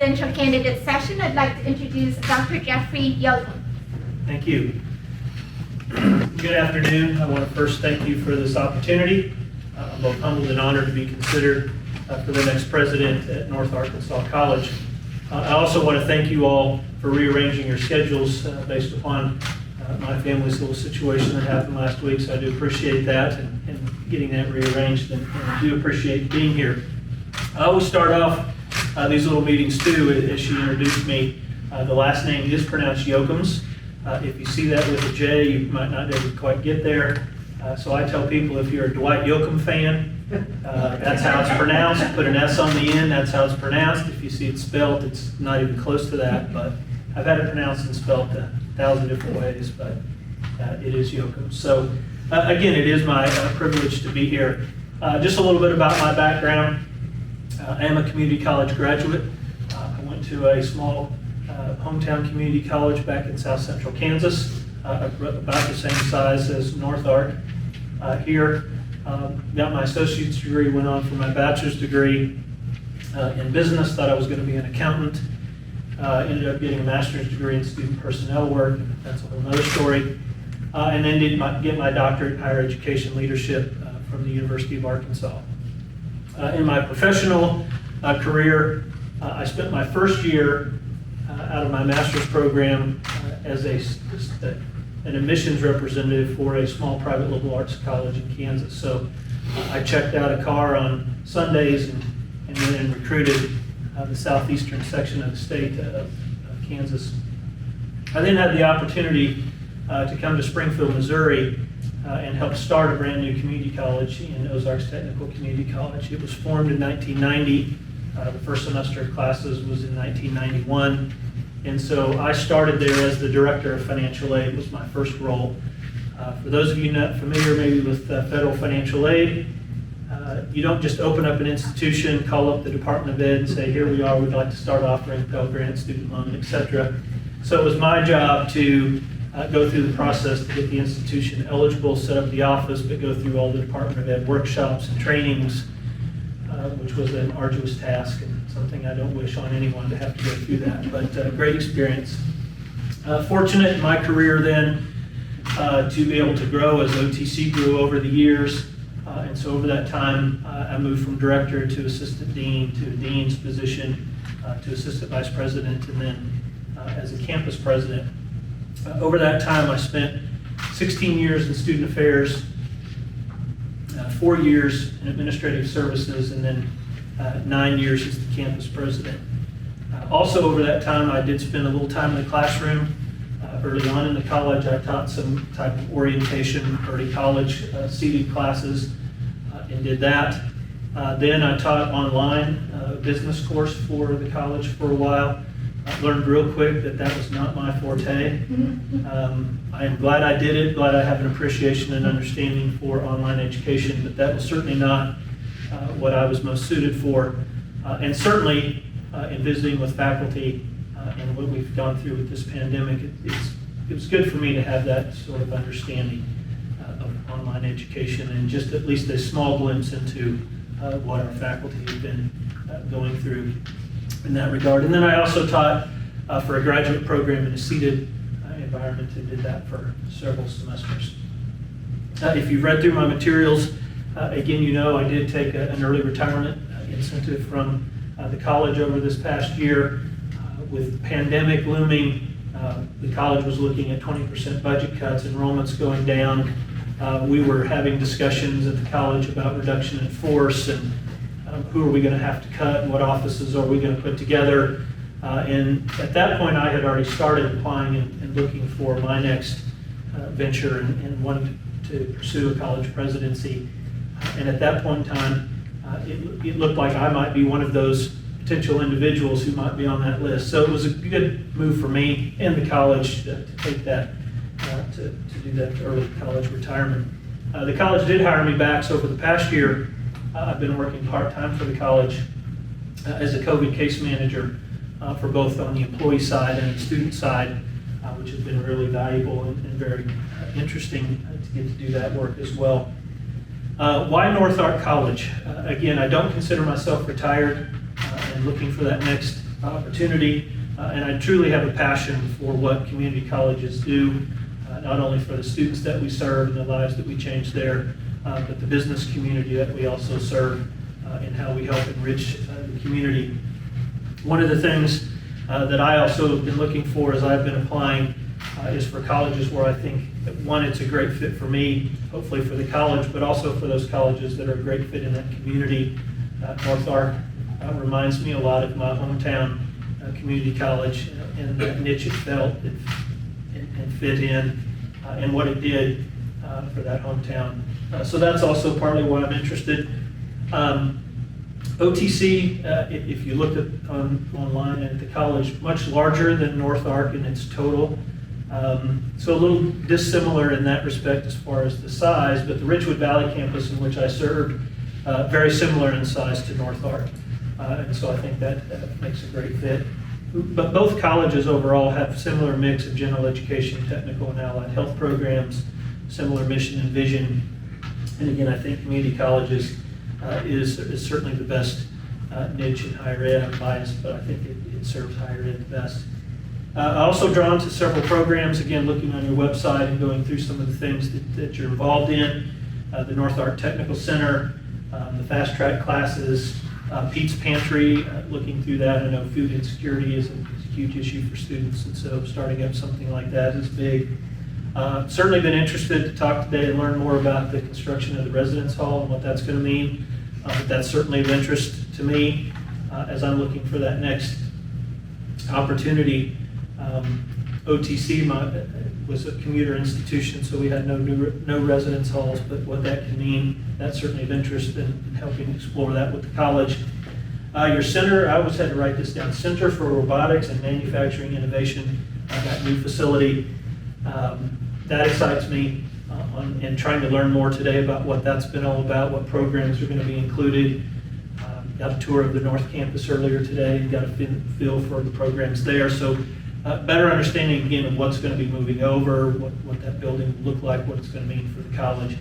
presidential candidate session. I'd like to introduce Dr. Jeffrey Jochems. Thank you. Good afternoon. I want to first thank you for this opportunity. I'm both humbled and honored to be considered for the next president at North Arkansas College. I also want to thank you all for rearranging your schedules based upon my family's little situation that happened last week, so I do appreciate that and getting that rearranged, and I do appreciate being here. I always start off these little meetings too, as she introduced me. The last name is pronounced Jochems. If you see that with a J, you might not ever quite get there. So I tell people, if you're a Dwight Yoakam fan, that's how it's pronounced. Put an S on the end, that's how it's pronounced. If you see it spelled, it's not even close to that, but I've had it pronounced and spelled 1,000 different ways, but it is Jochems. So again, it is my privilege to be here. Just a little bit about my background. I am a community college graduate. I went to a small hometown community college back in South Central Kansas, about the same size as North Ark here. Got my associate's degree, went on for my bachelor's degree in business, thought I was going to be an accountant. Ended up getting a master's degree in student personnel work. That's a whole nother story. And then did get my doctorate in higher education leadership from the University of Arkansas. In my professional career, I spent my first year out of my master's program as an admissions representative for a small private liberal arts college in Kansas. So I checked out a car on Sundays and went and recruited the southeastern section of the state of Kansas. I then had the opportunity to come to Springfield, Missouri, and help start a brand new community college in Ozark Technical College. It was formed in 1990. The first semester of classes was in 1991. And so I started there as the director of financial aid, was my first role. For those of you not familiar maybe with federal financial aid, you don't just open up an institution, call up the Department of Ed and say, here we are, we'd like to start offering Pell Grant, student loan, etc. So it was my job to go through the process to get the institution eligible, set up the office, but go through all the Department of Ed workshops and trainings, which was an arduous task and something I don't wish on anyone to have to go through that, but great experience. Fortunate in my career then to be able to grow as OTC grew over the years. And so over that time, I moved from director to assistant dean to a dean's position to assistant vice president, and then as a campus president. Over that time, I spent 16 years in student affairs, 4 years in administrative services, and then 9 years as the campus president. Also over that time, I did spend a little time in the classroom. Early on in the college, I taught some type of orientation, early college seated classes, and did that. Then I taught online a business course for the college for a while. I learned real quick that that was not my forte. I am glad I did it, glad I have an appreciation and understanding for online education, but that was certainly not what I was most suited for. And certainly in visiting with faculty and what we've gone through with this pandemic, it was good for me to have that sort of understanding of online education and just at least a small glimpse into what our faculty have been going through in that regard. And then I also taught for a graduate program in a seated environment and did that for several semesters. If you've read through my materials, again, you know I did take an early retirement incentive from the college over this past year. With the pandemic looming, the college was looking at 20% budget cuts, enrollments going down. We were having discussions at the college about reduction in force and who are we going to have to cut and what offices are we going to put together. And at that point, I had already started applying and looking for my next venture and wanted to pursue a college presidency. And at that point in time, it looked like I might be one of those potential individuals who might be on that list. So it was a good move for me and the college to take that, to do that early college retirement. The college did hire me back, so for the past year, I've been working part-time for the college as a COVID case manager for both on the employee side and the student side, which has been really valuable and very interesting to get to do that work as well. Why North Ark College? Again, I don't consider myself retired and looking for that next opportunity. And I truly have a passion for what community colleges do, not only for the students that we serve and the lives that we change there, but the business community that we also serve and how we help enrich the community. One of the things that I also have been looking for as I've been applying is for colleges where I think, one, it's a great fit for me, hopefully for the college, but also for those colleges that are a great fit in that community. North Ark reminds me a lot of my hometown community college and that niche it felt and fit in and what it did for that hometown. So that's also partly why I'm interested. OTC, if you looked at online at the college, much larger than North Ark in its total. So a little dissimilar in that respect as far as the size, but the Richwood Valley campus in which I served, very similar in size to North Ark. And so I think that makes a great fit. But both colleges overall have similar mix of general education, technical and allied health programs, similar mission and vision. And again, I think community colleges is certainly the best niche in higher ed. I'm biased, but I think it serves higher ed the best. Also drawn to several programs, again, looking on your website and going through some of the things that you're involved in. The North Ark Technical Center, the fast track classes, Pete's Pantry, looking through that. I know food insecurity is a huge issue for students, and so starting up something like that is big. Certainly been interested to talk today and learn more about the construction of the residence hall and what that's going to mean. That's certainly of interest to me as I'm looking for that next opportunity. OTC was a commuter institution, so we had no residence halls, but what that can mean, that's certainly of interest in helping explore that with the college. Your center, I always had to write this down, Center for Robotics and Manufacturing Innovation, that new facility. That excites me and trying to learn more today about what that's been all about, what programs are going to be included. Got a tour of the North Campus earlier today and got a feel for the programs there. So better understanding again of what's going to be moving over, what that building will look like, what it's going to mean for the college.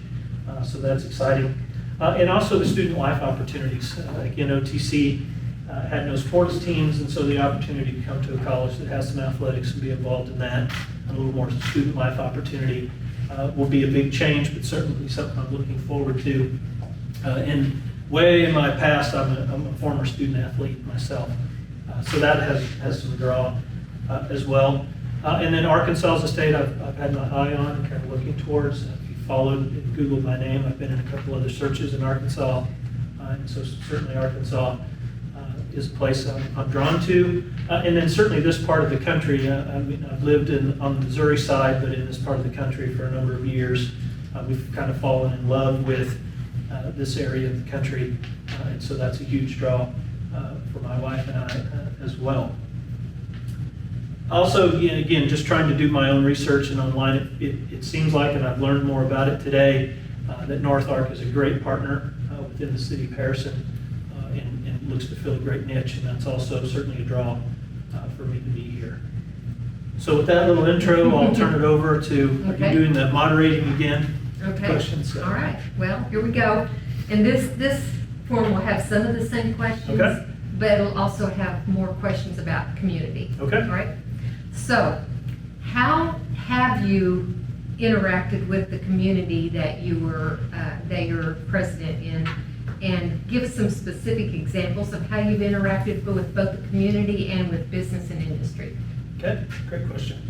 So that's exciting. And also the student life opportunities. Again, OTC had no sports teams, and so the opportunity to come to a college that has some athletics and be involved in that, a little more student life opportunity will be a big change, but certainly something I'm looking forward to. And way in my past, I'm a former student athlete myself, so that has some draw as well. And then Arkansas is a state I've had my eye on and kind of looking towards. If you followed and Googled my name, I've been in a couple other searches in Arkansas, and so certainly Arkansas is a place I'm drawn to. And then certainly this part of the country, I've lived on the Missouri side, but in this part of the country for a number of years. We've kind of fallen in love with this area of the country, and so that's a huge draw for my wife and I as well. Also, again, just trying to do my own research and online, it seems like, and I've learned more about it today, that North Ark is a great partner within the city of Harrison and looks to fill a great niche, and that's also certainly a draw for me to be here. So with that little intro, I'll turn it over to Okay. you doing the moderating again. Okay. Questions. All right. Well, here we go. And this form will have some of the same questions, Okay. but it'll also have more questions about community. Okay. All right. So, how have you interacted with the community that you're president in? And give us some specific examples of how you've interacted with both the community and with business and industry. Okay, great question.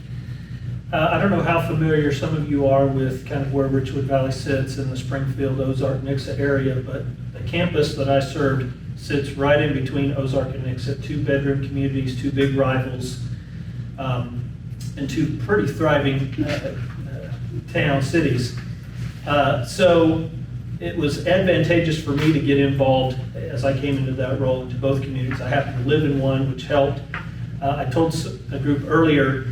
I don't know how familiar some of you are with kind of where Richwood Valley sits in the Springfield, Ozark, Nixa area, but the campus that I served sits right in between Ozark and Nixa, 2-bedroom communities, 2 big rivals, and 2 pretty thriving town cities. So it was advantageous for me to get involved as I came into that role into both communities. I happened to live in one, which helped. I told a group earlier,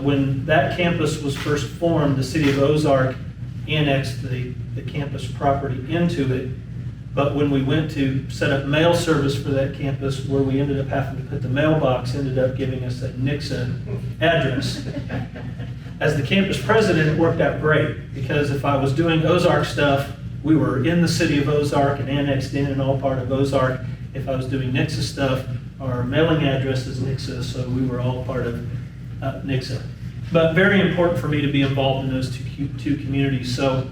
when that campus was first formed, the city of Ozark annexed the campus property into it. But when we went to set up mail service for that campus, where we ended up having to put the mailbox, ended up giving us a Nixa address. As the campus president, it worked out great, because if I was doing Ozark stuff, we were in the city of Ozark and annexed in and all part of Ozark. If I was doing Nixa stuff, our mailing address is Nixa, so we were all part of Nixa. But very important for me to be involved in those two communities. So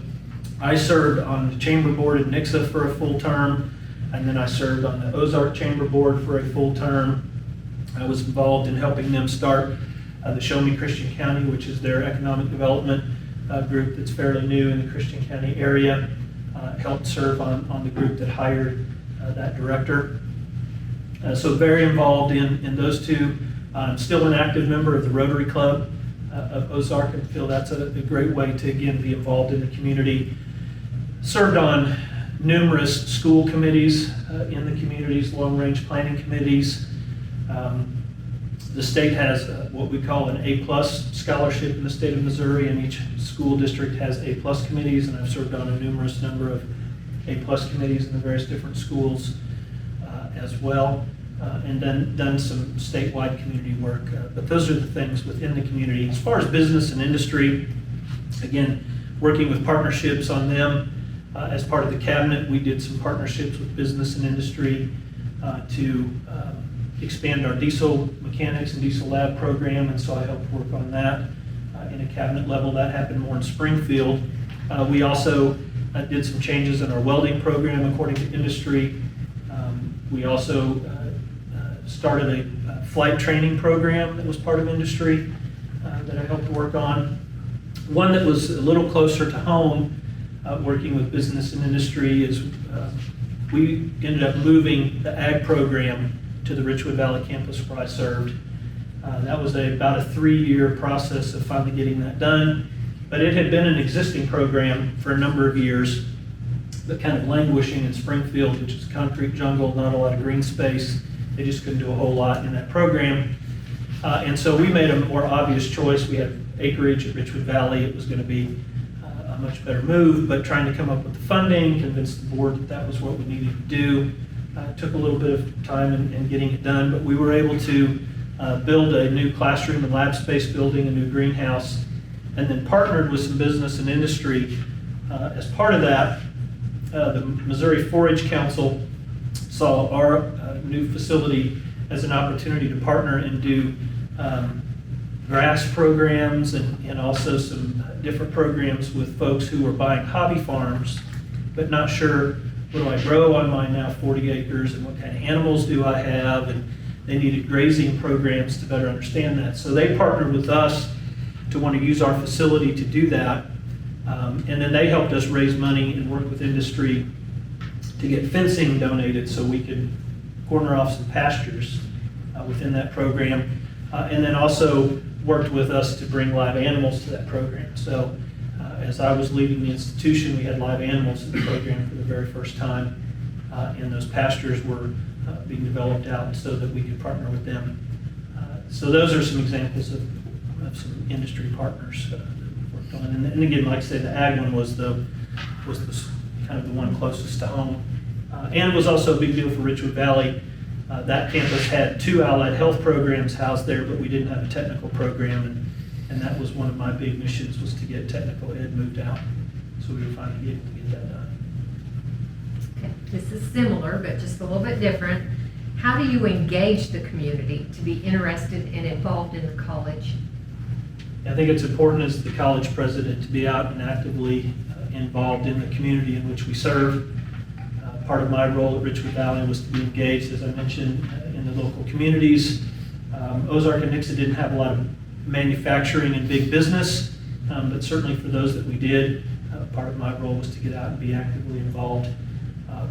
I served on the chamber board in Nixa for a full term, and then I served on the Ozark Chamber Board for a full term. I was involved in helping them start the Show Me Christian County, which is their economic development group that's fairly new in the Christian County area. Helped serve on the group that hired that director. So very involved in those two. I'm still an active member of the Rotary Club of Ozark, and feel that's a great way to, again, be involved in the community. Served on numerous school committees in the communities, long-range planning committees. The state has what we call an A+ scholarship in the state of Missouri, and each school district has A+ committees, and I've served on a numerous number of A+ committees in the various different schools as well, and then done some statewide community work. But those are the things within the community. As far as business and industry, again, working with partnerships on them. As part of the cabinet, we did some partnerships with business and industry to expand our diesel mechanics and diesel lab program, and so I helped work on that in a cabinet level. That happened more in Springfield. We also did some changes in our welding program according to industry. We also started a flight training program that was part of industry that I helped work on. One that was a little closer to home, working with business and industry, is we ended up moving the ag program to the Richwood Valley campus where I served. That was about a 3-year process of finally getting that done, but it had been an existing program for a number of years, but kind of languishing in Springfield, which is a concrete jungle, not a lot of green space. They just couldn't do a whole lot in that program. And so we made a more obvious choice. We had acreage at Richwood Valley. It was going to be a much better move, but trying to come up with the funding, convince the board that that was what we needed to do. Took a little bit of time in getting it done, but we were able to build a new classroom and lab space building, a new greenhouse, and then partnered with some business and industry. As part of that, the Missouri 4-H Council saw our new facility as an opportunity to partner and do grass programs and also some different programs with folks who were buying hobby farms, but not sure, what do I grow on my now 40 acres, and what kind of animals do I have? And they needed grazing programs to better understand that. So they partnered with us to want to use our facility to do that. And then they helped us raise money and work with industry to get fencing donated so we could corner off some pastures within that program. And then also worked with us to bring live animals to that program. So as I was leading the institution, we had live animals in the program for the very first time, and those pastures were being developed out so that we could partner with them. So those are some examples of some industry partners that we've worked on. And again, like I said, the ag one was kind of the one closest to home, and was also a big deal for Richwood Valley. That campus had 2 allied health programs housed there, but we didn't have a technical program, and that was one of my big missions, was to get technical ed moved out. So we were finally able to get that done. Okay. This is similar, but just a little bit different. How do you engage the community to be interested and involved in the college? I think it's important as the college president to be out and actively involved in the community in which we serve. Part of my role at Richwood Valley was to be engaged, as I mentioned, in the local communities. Ozark and Nixa didn't have a lot of manufacturing and big business, but certainly for those that we did, part of my role was to get out and be actively involved.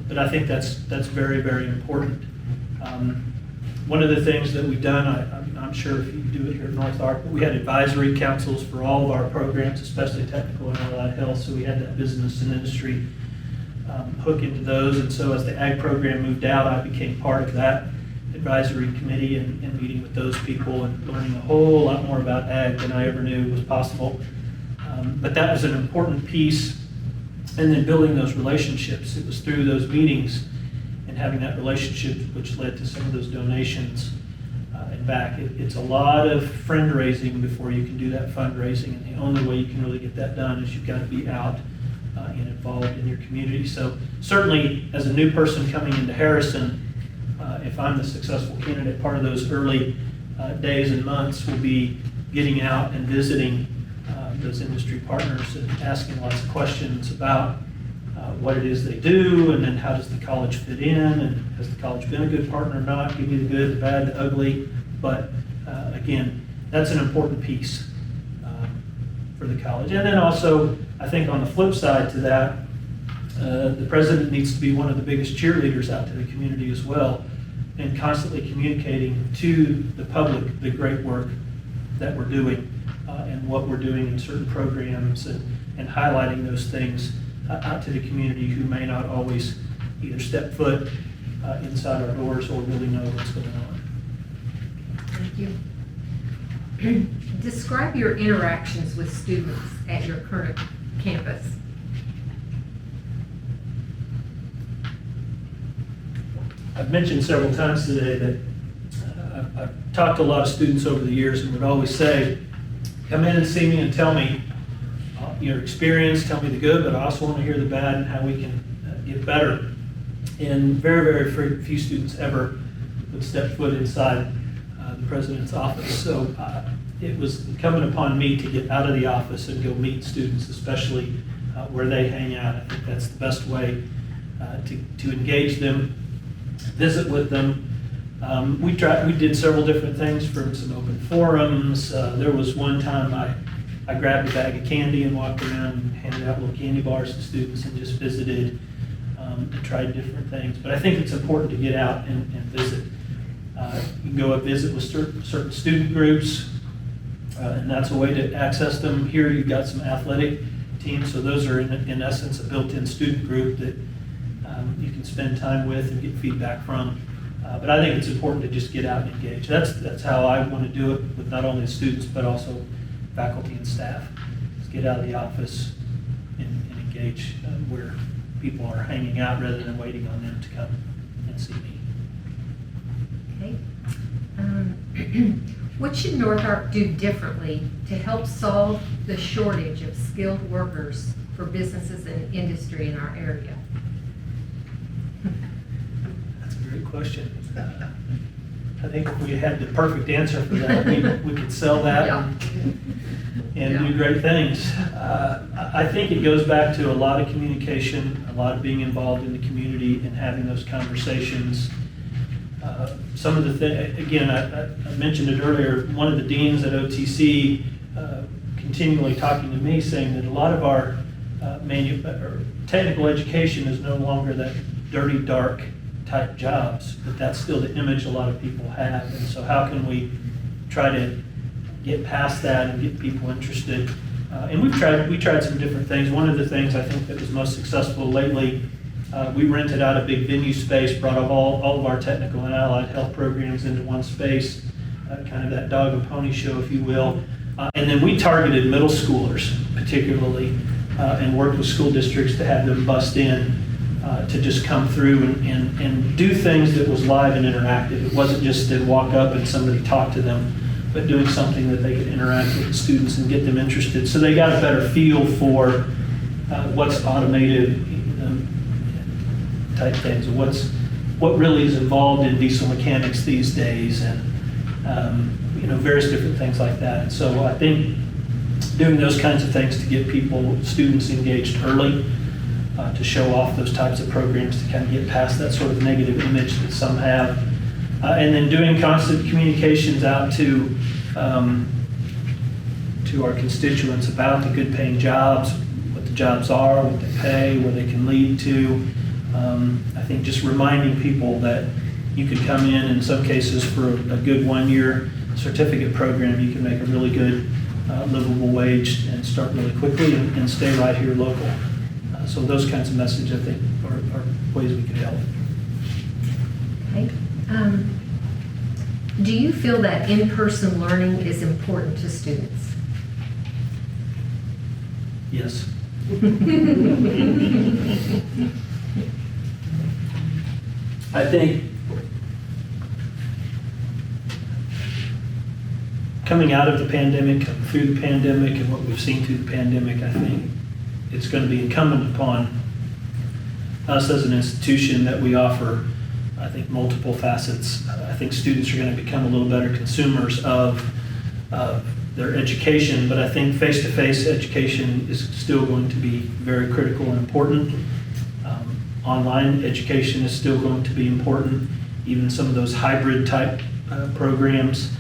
But I think that's very, very important. One of the things that we've done, I'm sure if you do it here at North Ark, but we had advisory councils for all of our programs, especially technical and allied health, so we had that business and industry hook into those. And so as the ag program moved out, I became part of that advisory committee and meeting with those people and learning a whole lot more about ag than I ever knew was possible. But that was an important piece. And then building those relationships. It was through those meetings and having that relationship which led to some of those donations and back. It's a lot of friend raising before you can do that fundraising, and the only way you can really get that done is you've got to be out and involved in your community. So certainly as a new person coming into Harrison, if I'm the successful candidate, part of those early days and months will be getting out and visiting those industry partners and asking lots of questions about what it is they do, and then how does the college fit in, and has the college been a good partner or not, give me the good, the bad, the ugly. But again, that's an important piece for the college. And then also, I think on the flip side to that, the president needs to be one of the biggest cheerleaders out to the community as well, and constantly communicating to the public the great work that we're doing and what we're doing in certain programs, and highlighting those things out to the community who may not always either step foot inside our doors or really know what's going on. Thank you. Describe your interactions with students at your current campus. I've mentioned several times today that I've talked to a lot of students over the years and would always say, come in and see me and tell me your experience, tell me the good, but I also want to hear the bad and how we can get better. And very, very few students ever would step foot inside the president's office. So it was incumbent upon me to get out of the office and go meet students, especially where they hang out. I think that's the best way to engage them, visit with them. We did several different things, from some open forums. There was one time I grabbed a bag of candy and walked around and handed out little candy bars to students and just visited and tried different things. But I think it's important to get out and visit. You can go and visit with certain student groups, and that's a way to access them. Here you've got some athletic teams, so those are in essence a built-in student group that you can spend time with and get feedback from. But I think it's important to just get out and engage. That's how I want to do it with not only the students, but also faculty and staff. Just get out of the office and engage where people are hanging out rather than waiting on them to come and see me. Okay. What should North Ark do differently to help solve the shortage of skilled workers for businesses and industry in our area? That's a great question. I think if we had the perfect answer for that, we could sell that and do great things. I think it goes back to a lot of communication, a lot of being involved in the community and having those conversations. Some of the things, again, I mentioned it earlier, one of the deans at OTC continually talking to me, saying that a lot of our technical education is no longer that dirty, dark type jobs, but that's still the image a lot of people have. And so how can we try to get past that and get people interested? And we tried some different things. One of the things I think that was most successful lately, we rented out a big venue space, brought up all of our technical and allied health programs into one space, kind of that dog and pony show, if you will. And then we targeted middle schoolers particularly, and worked with school districts to have them bust in to just come through and do things that was live and interactive. It wasn't just to walk up and somebody talk to them, but doing something that they could interact with the students and get them interested. So they got a better feel for what's automated type things, what really is involved in diesel mechanics these days, and various different things like that. And so I think doing those kinds of things to get students engaged early, to show off those types of programs, to kind of get past that sort of negative image that some have, and then doing constant communications out to our constituents about the good paying jobs, what the jobs are, what they pay, where they can lead to. I think just reminding people that you can come in some cases for a good 1-year certificate program, you can make a really good livable wage and start really quickly and stay right here local. So those kinds of messages, I think, are ways we can help. Okay. Do you feel that in-person learning is important to students? Yes. I think coming out of the pandemic, through the pandemic, and what we've seen through the pandemic, I think it's going to be incumbent upon us as an institution that we offer I think multiple facets. I think students are going to become a little better consumers of their education, but I think face-to-face education is still going to be very critical and important. Online education is still going to be important, even some of those hybrid type programs.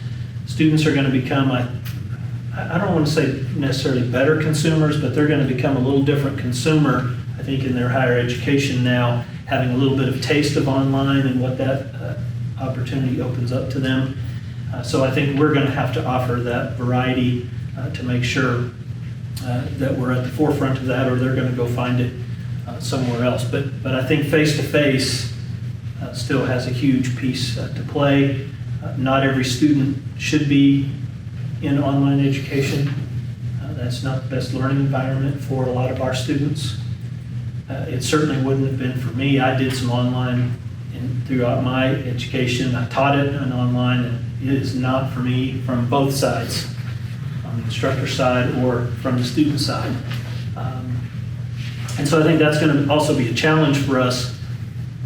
Students are going to become, I don't want to say necessarily better consumers, but they're going to become a little different consumer, I think, in their higher education now, having a little bit of taste of online and what that opportunity opens up to them. So I think we're going to have to offer that variety to make sure that we're at the forefront of that, or they're going to go find it somewhere else. But I think face-to-face still has a huge piece to play. Not every student should be in online education. That's not the best learning environment for a lot of our students. It certainly wouldn't have been for me. I did some online throughout my education. I taught it online, and it is not for me from both sides, on the instructor side or from the student side. And so I think that's going to also be a challenge for us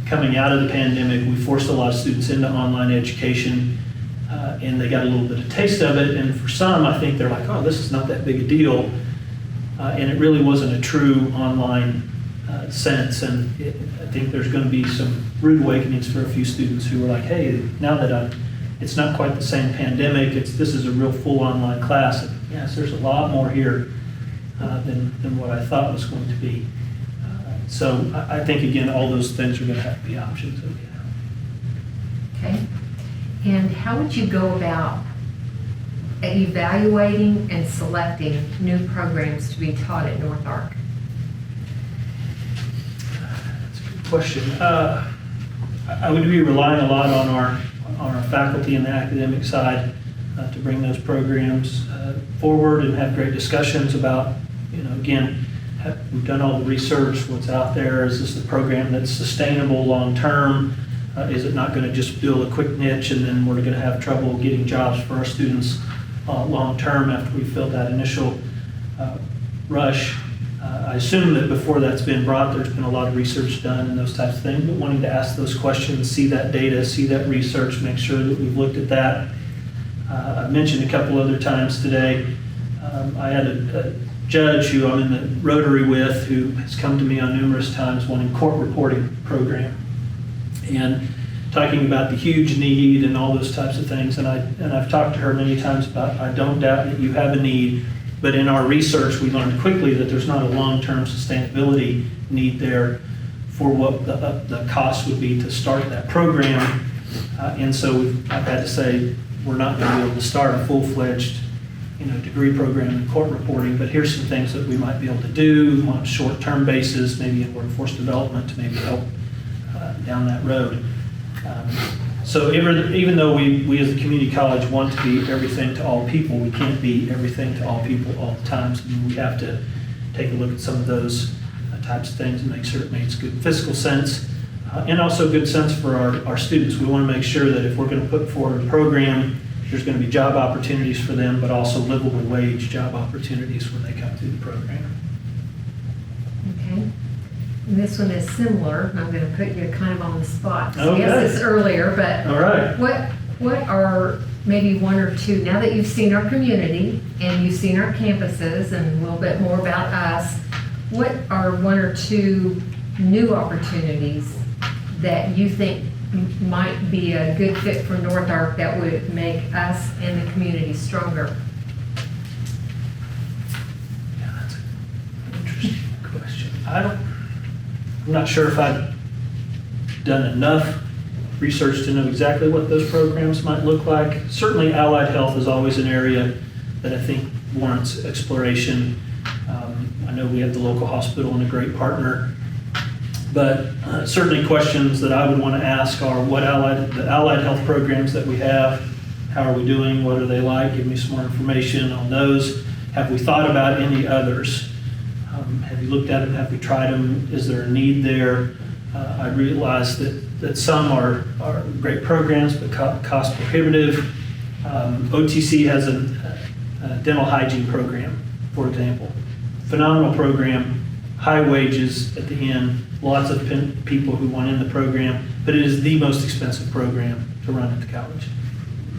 coming out of the pandemic. We forced a lot of students into online education, and they got a little bit of taste of it. And for some, I think they're like, oh, this is not that big a deal. And it really wasn't a true online sense. And I think there's going to be some rude awakenings for a few students who are like, hey, now that it's not quite the same pandemic, this is a real full online class. And yes, there's a lot more here than what I thought was going to be. So I think, again, all those things are going to have to be options. Okay. And how would you go about evaluating and selecting new programs to be taught at North Ark? That's a good question. I would be relying a lot on our faculty and the academic side to bring those programs forward and have great discussions about, again, we've done all the research, what's out there. Is this a program that's sustainable long-term? Is it not going to just fill a quick niche and then we're going to have trouble getting jobs for our students long-term after we fill that initial rush? I assume that before that's been brought, there's been a lot of research done and those types of things, but wanting to ask those questions, see that data, see that research, make sure that we've looked at that. I mentioned a couple other times today, I had a judge who I'm in the Rotary with who has come to me on numerous times wanting court reporting program and talking about the huge need and all those types of things. And I've talked to her many times about, I don't doubt that you have a need, but in our research we learned quickly that there's not a long-term sustainability need there for what the cost would be to start that program. And so I've had to say we're not going to be able to start a full-fledged degree program in court reporting, but here's some things that we might be able to do on a short-term basis, maybe in workforce development to maybe help down that road. So even though we as a community college want to be everything to all people, we can't be everything to all people all the time. So we have to take a look at some of those types of things and make sure it makes good fiscal sense and also good sense for our students. We want to make sure that if we're going to put forward a program, there's going to be job opportunities for them, but also livable wage job opportunities when they come through the program. Okay. And this one is similar. I'm going to put you kind of on the spot. Okay. Yes, it's earlier, but All right. what are maybe one or two, now that you've seen our community and you've seen our campuses and a little bit more about us, what are one or two new opportunities that you think might be a good fit for North Ark that would make us and the community stronger? Yeah, that's an interesting question. I'm not sure if I've done enough research to know exactly what those programs might look like. Certainly allied health is always an area that I think warrants exploration. I know we have the local hospital and a great partner, but certainly questions that I would want to ask are the allied health programs that we have, how are we doing, what are they like? Give me some more information on those. Have we thought about any others? Have you looked at them? Have we tried them? Is there a need there? I realize that some are great programs, but cost prohibitive. OTC has a dental hygiene program, for example. Phenomenal program, high wages at the end, lots of people who want in the program, but it is the most expensive program to run at the college,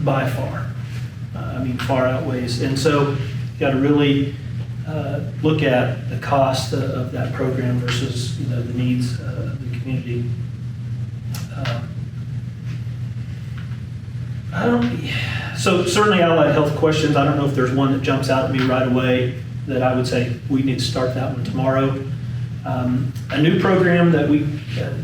by far. Far outweighs. And so you got to really look at the cost of that program versus the needs of the community. So certainly allied health questions, I don't know if there's one that jumps out at me right away that I would say we need to start that one tomorrow. A new program that we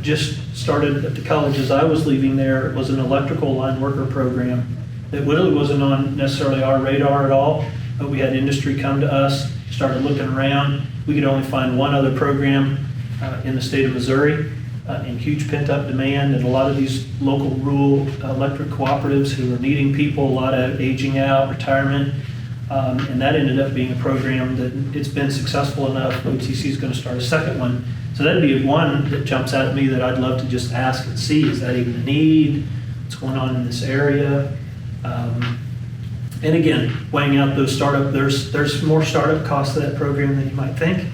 just started at the college as I was leaving there was an electrical line worker program that really wasn't on necessarily our radar at all, but we had industry come to us, started looking around. We could only find one other program in the state of Missouri, and huge pent-up demand, and a lot of these local rural electric cooperatives who are needing people, a lot of aging out, retirement, and that ended up being a program that it's been successful enough. OTC is going to start a second one. So that'd be one that jumps out at me that I'd love to just ask and see, is that even a need? What's going on in this area? And again, weighing out those startup, there's more startup costs to that program than you might think.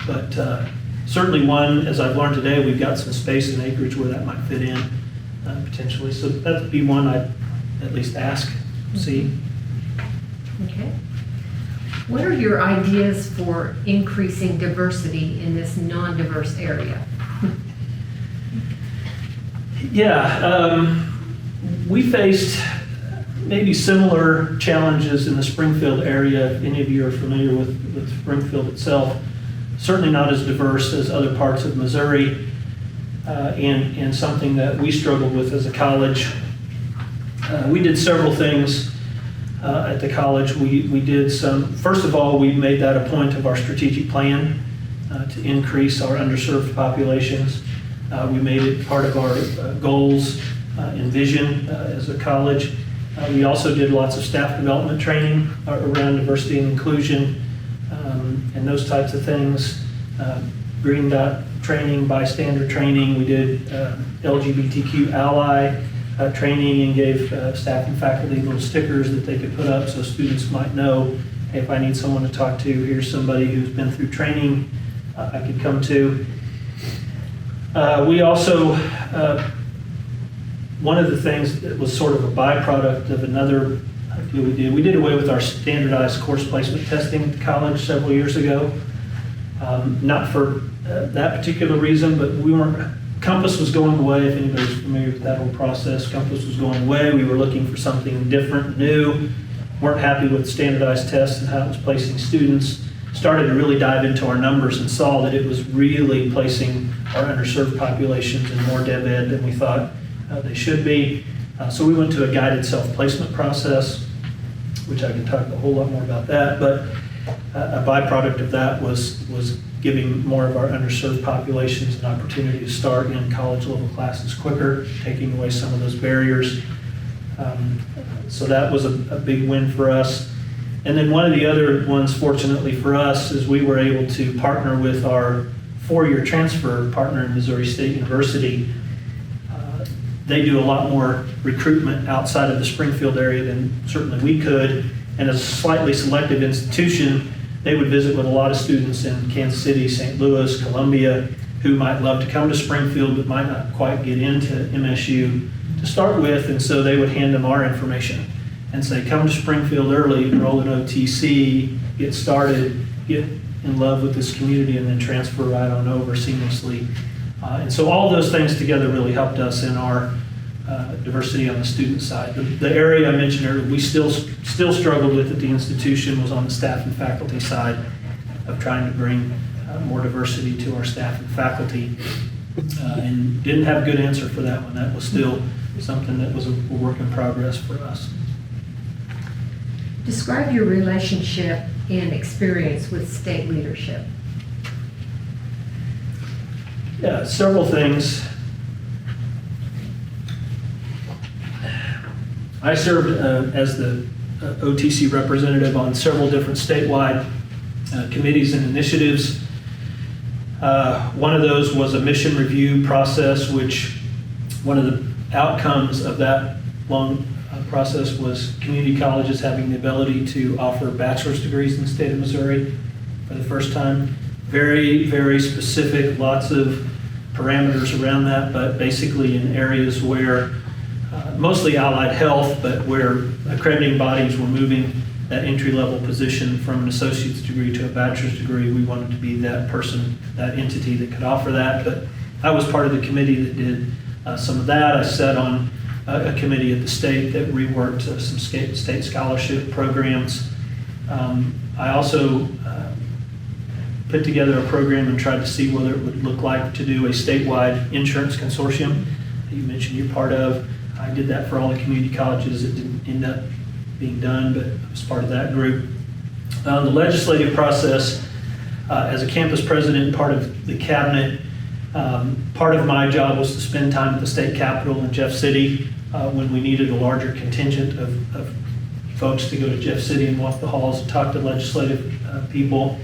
But certainly one, as I've learned today, we've got some space and acreage where that might fit in potentially. So that'd be one I'd at least ask, see. Okay. What are your ideas for increasing diversity in this non-diverse area? Yeah, we faced maybe similar challenges in the Springfield area. If any of you are familiar with Springfield itself, certainly not as diverse as other parts of Missouri, and something that we struggled with as a college. We did several things at the college. We did some, first of all, we made that a point of our strategic plan to increase our underserved populations. We made it part of our goals and vision as a college. We also did lots of staff development training around diversity and inclusion and those types of things. Green Dot training, bystander training. We did LGBTQ ally training and gave staff and faculty little stickers that they could put up so students might know, hey, if I need someone to talk to, here's somebody who's been through training I could come to. We also, one of the things that was sort of a byproduct of another deal we did away with our standardized course placement testing at the college several years ago. Not for that particular reason, but Compass was going away. If anybody's familiar with that whole process, Compass was going away. We were looking for something different, new, weren't happy with standardized tests and how it was placing students. Started to really dive into our numbers and saw that it was really placing our underserved populations in more dev ed than we thought they should be. So we went to a guided self-placement process, which I can talk a whole lot more about that, but a byproduct of that was giving more of our underserved populations an opportunity to start in college level classes quicker, taking away some of those barriers. So that was a big win for us. And then one of the other ones, fortunately for us, is we were able to partner with our four-year transfer partner in Missouri State University. They do a lot more recruitment outside of the Springfield area than certainly we could. And as a slightly selective institution, they would visit with a lot of students in Kansas City, St. Louis, Columbia, who might love to come to Springfield but might not quite get into MSU to start with. And so they would hand them our information and say, come to Springfield early, enroll in OTC, get started, get in love with this community, and then transfer right on over seamlessly. And so all those things together really helped us in our diversity on the student side. The area I mentioned earlier, we still struggled with at the institution was on the staff and faculty side of trying to bring more diversity to our staff and faculty, and didn't have a good answer for that one. That was still something that was a work in progress for us. Describe your relationship and experience with state leadership. Yeah, several things. I served as the OTC representative on several different statewide committees and initiatives. One of those was a mission review process, which one of the outcomes of that long process was community colleges having the ability to offer bachelor's degrees in the state of Missouri for the first time. Very, very specific, lots of parameters around that, but basically in areas where, mostly allied health, but where accrediting bodies were moving that entry-level position from an associate's degree to a bachelor's degree, we wanted to be that person, that entity that could offer that. But I was part of the committee that did some of that. I sat on a committee at the state that reworked some state scholarship programs. I also put together a program and tried to see whether it would look like to do a statewide insurance consortium that you mentioned you're part of. I did that for all the community colleges. It didn't end up being done, but I was part of that group. The legislative process, as a campus president and part of the cabinet, part of my job was to spend time at the state capitol in Jeff City when we needed a larger contingent of folks to go to Jeff City and walk the halls and talk to legislative people.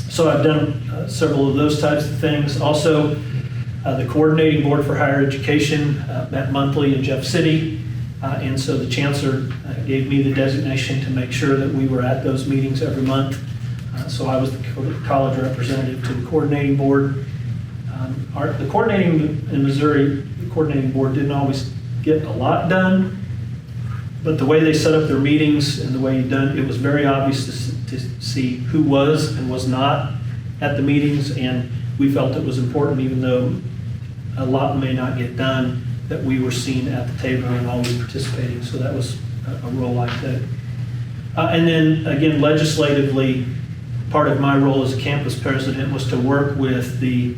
So I've done several of those types of things. Also, the Coordinating Board for Higher Education met monthly in Jeff City, and so the Chancellor gave me the designation to make sure that we were at those meetings every month. So I was the college representative to the Coordinating Board. The coordinating in Missouri, the Coordinating Board didn't always get a lot done, but the way they set up their meetings and the way it was very obvious to see who was and was not at the meetings, and we felt it was important, even though a lot may not get done, that we were seen at the table and always participating. So that was a role I took. And then again, legislatively, part of my role as a campus president was to work with the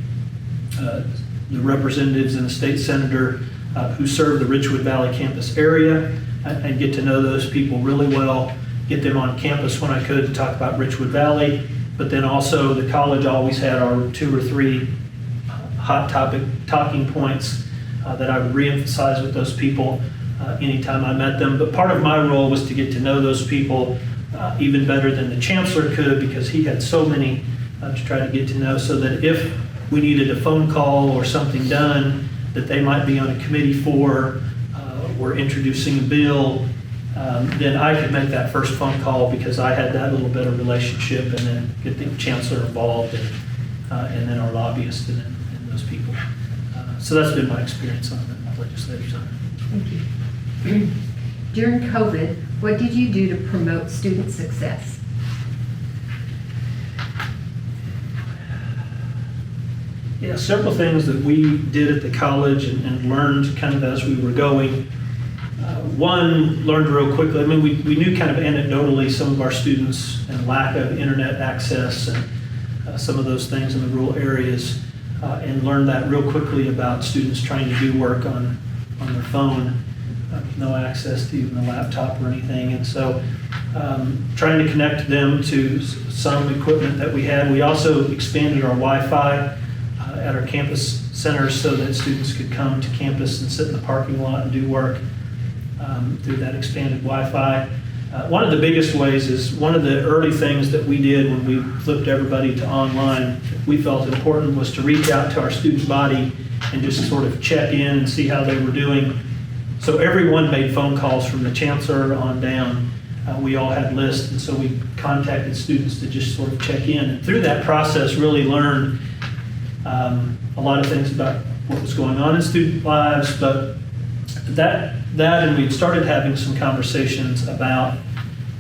representatives and the state senator who serve the Richwood Valley campus area, and get to know those people really well, get them on campus when I could to talk about Richwood Valley. But then also the college always had our 2 or 3 hot topic talking points that I would reemphasize with those people anytime I met them. But part of my role was to get to know those people even better than the chancellor could, because he had so many to try to get to know, so that if we needed a phone call or something done that they might be on a committee for, or introducing a bill, then I could make that first phone call because I had that little bit of relationship, and then get the chancellor involved, and then our lobbyists and those people. So that's been my experience on the legislative side. Thank you. During COVID, what did you do to promote student success? Yeah, several things that we did at the college and learned kind of as we were going. One, learned real quickly. I mean, we knew kind of anecdotally some of our students and lack of internet access and some of those things in the rural areas, and learned that real quickly about students trying to do work on their phone, with no access to even a laptop or anything. And so trying to connect them to some equipment that we had. We also expanded our Wi-Fi at our campus centers so that students could come to campus and sit in the parking lot and do work through that expanded Wi-Fi. One of the biggest ways is one of the early things that we did when we flipped everybody to online, we felt important, was to reach out to our student body and just sort of check in and see how they were doing. So everyone made phone calls from the chancellor on down. We all had lists, and so we contacted students to just sort of check in. And through that process, really learned a lot of things about what was going on in student lives, but that and we started having some conversations about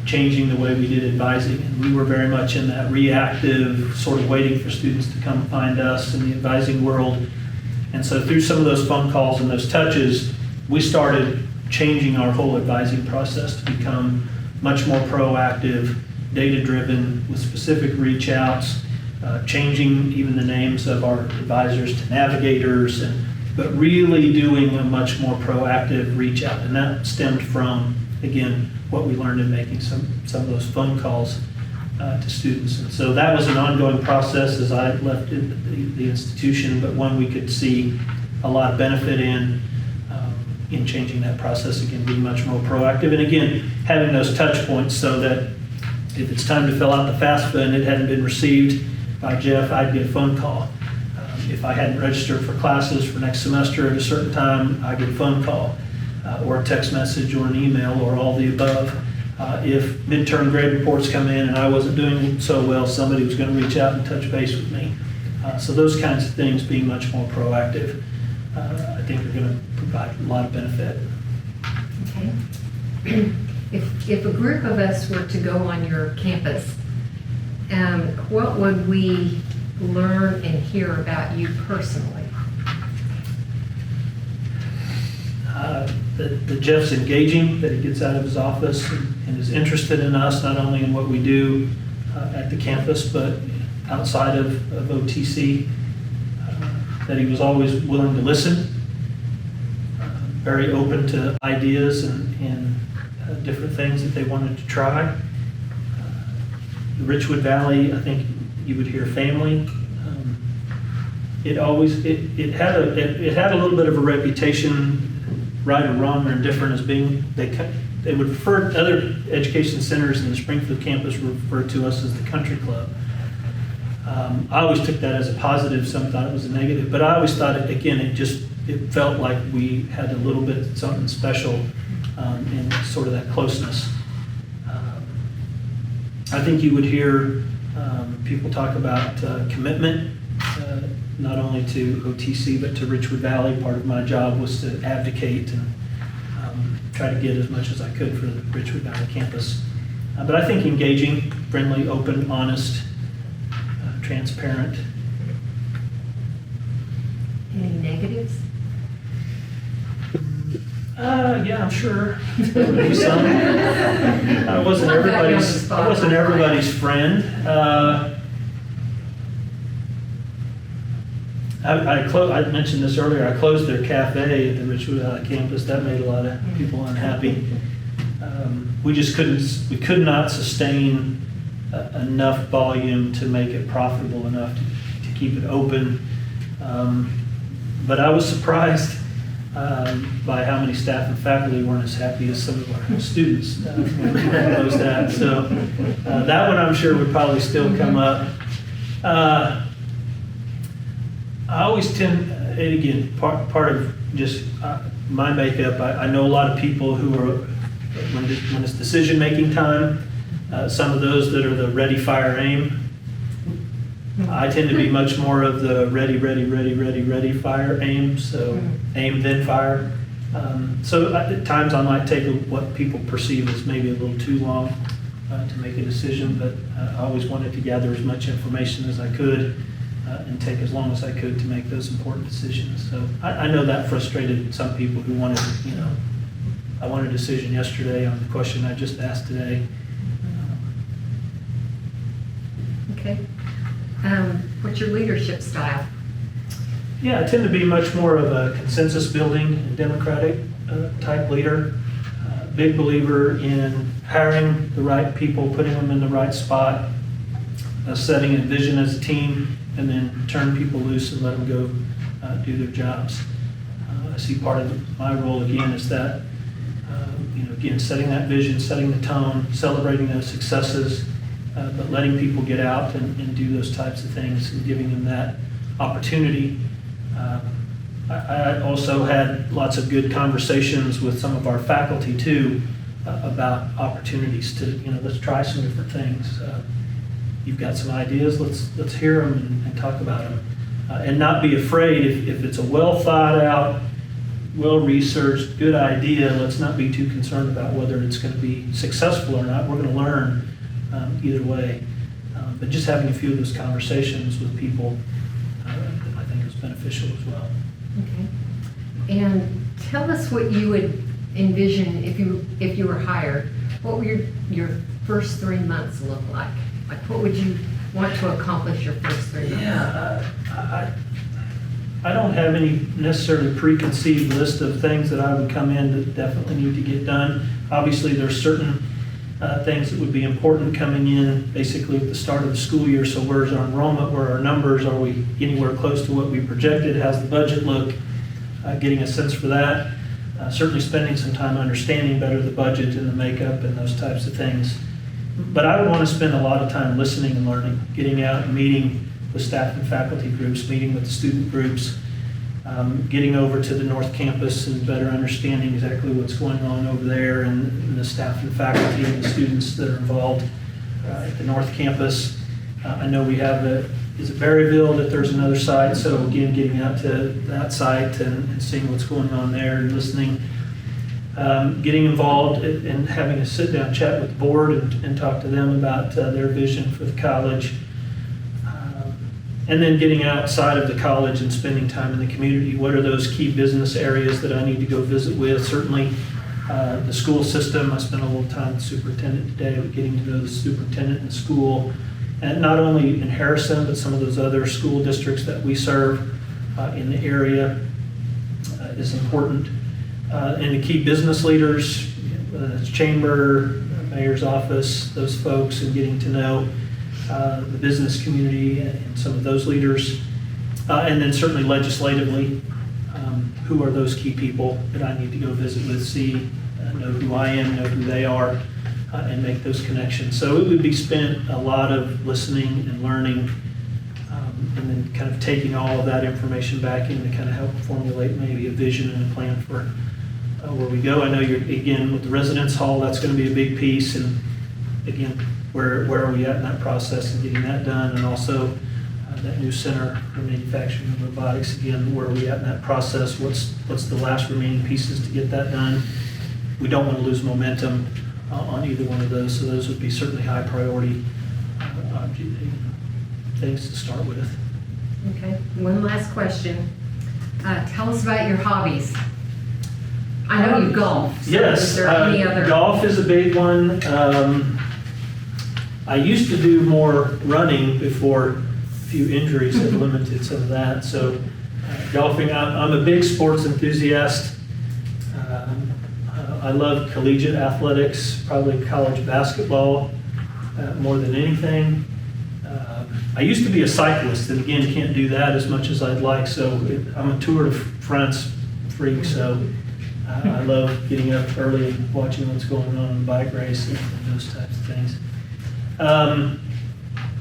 changing the way we did advising, and we were very much in that reactive, sort of waiting for students to come find us in the advising world. And so through some of those phone calls and those touches, we started changing our whole advising process to become much more proactive, data-driven, with specific reach outs, changing even the names of our advisors to navigators, but really doing a much more proactive reach out. And that stemmed from, again, what we learned in making some of those phone calls to students. And so that was an ongoing process as I left the institution, but one we could see a lot of benefit in changing that process, again, being much more proactive. And again, having those touch points so that if it's time to fill out the FAFSA and it hadn't been received by Jeff, I'd get a phone call. If I hadn't registered for classes for next semester at a certain time, I'd get a phone call or a text message or an email or all the above. If midterm grade reports come in and I wasn't doing so well, somebody was going to reach out and touch base with me. So those kinds of things, being much more proactive, I think are going to provide a lot of benefit. Okay. If a group of us were to go on your campus, what would we learn and hear about you personally? That Jeff's engaging, that he gets out of his office and is interested in us, not only in what we do at the campus, but outside of OTC, that he was always willing to listen, very open to ideas and different things that they wanted to try. The Richwood Valley, I think you would hear family. It had a little bit of a reputation, right or wrong or indifferent, as being, they would refer, other education centers in the Springfield campus refer to us as the country club. I always took that as a positive, some thought it was a negative, but I always thought, it felt like we had a little bit something special in sort of that closeness. I think you would hear people talk about commitment, not only to OTC, but to Richwood Valley. Part of my job was to advocate and try to get as much as I could for the Richwood Valley campus. But I think engaging, friendly, open, honest, transparent. Any negatives? Yeah, I'm sure. There would be some. I wasn't everybody's friend. I mentioned this earlier. I closed their cafe at the Richwood campus. That made a lot of people unhappy. We could not sustain enough volume to make it profitable enough to keep it open. But I was surprised by how many staff and faculty weren't as happy as some of our students when we closed that. So that one, I'm sure, would probably still come up. I always tend, and again, part of just my makeup, I know a lot of people who are, when it's decision-making time, some of those that are the ready, fire, aim. I tend to be much more of the ready, fire, aim. So aim, then fire. So at times I might take what people perceive as maybe a little too long to make a decision, but I always wanted to gather as much information as I could and take as long as I could to make those important decisions. So I know that frustrated some people who wanted, I want a decision yesterday on the question I just asked today. Okay. What's your leadership style? Yeah, I tend to be much more of a consensus building and democratic type leader. Big believer in hiring the right people, putting them in the right spot, setting a vision as a team, and then turn people loose and let them go do their jobs. I see part of my role again is that, again, setting that vision, setting the tone, celebrating those successes, but letting people get out and do those types of things and giving them that opportunity. I also had lots of good conversations with some of our faculty too about opportunities to, let's try some different things. You've got some ideas, let's hear them and talk about them. And not be afraid if it's a well thought out, well-researched, good idea, let's not be too concerned about whether it's going to be successful or not. We're going to learn either way. But just having a few of those conversations with people, I think is beneficial as well. Okay. And tell us what you would envision if you were hired. What would your first 3 months look like? Like, what would you want to accomplish your first 3 months? Yeah, I don't have any necessarily preconceived list of things that I would come in that definitely need to get done. Obviously, there's certain things that would be important coming in basically at the start of the school year. So where's our enrollment, where are our numbers, are we anywhere close to what we projected, how's the budget look, getting a sense for that. Certainly spending some time understanding better the budget and the makeup and those types of things. But I would want to spend a lot of time listening and learning, getting out and meeting with staff and faculty groups, meeting with the student groups, getting over to the North Campus and better understanding exactly what's going on over there and the staff and faculty and the students that are involved at the North Campus. I know we have is it Berryville that there's another site, so again, getting out to that site and seeing what's going on there and listening. Getting involved and having a sit-down chat with the board and talk to them about their vision for the college. And then getting outside of the college and spending time in the community. What are those key business areas that I need to go visit with? Certainly the school system. I spent a little time with the superintendent today, getting to know the superintendent in the school. And not only in Harrison, but some of those other school districts that we serve in the area is important. And the key business leaders, chamber, mayor's office, those folks, and getting to know the business community and some of those leaders. And then certainly legislatively, who are those key people that I need to go visit with, see, know who I am, know who they are, and make those connections. So it would be spent a lot of listening and learning, and then kind of taking all of that information back in to kind of help formulate maybe a vision and a plan for where we go. I know you're, again, with the residence hall, that's going to be a big piece, and again, where are we at in that process and getting that done, and also that new center for manufacturing and robotics, again, where are we at in that process, what's the last remaining pieces to get that done. We don't want to lose momentum on either one of those, so those would be certainly high priority things to start with. Okay, one last question. Tell us about your hobbies. I know you golf. So Yes, is there any other? Golf is a big one. I used to do more running before a few injuries have limited some of that. So golfing, I'm a big sports enthusiast. I love collegiate athletics, probably college basketball more than anything. I used to be a cyclist, and again, can't do that as much as I'd like. So I'm a Tour de France freak, so I love getting up early and watching what's going on in the bike race and those types of things.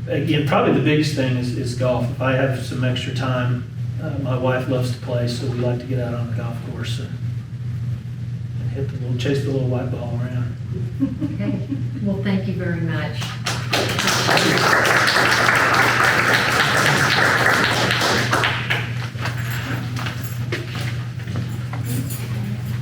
Again, probably the biggest thing is golf. If I have some extra time, my wife loves to play, so we like to get out on the golf course and chase the little white ball around. Okay, well, thank you very much.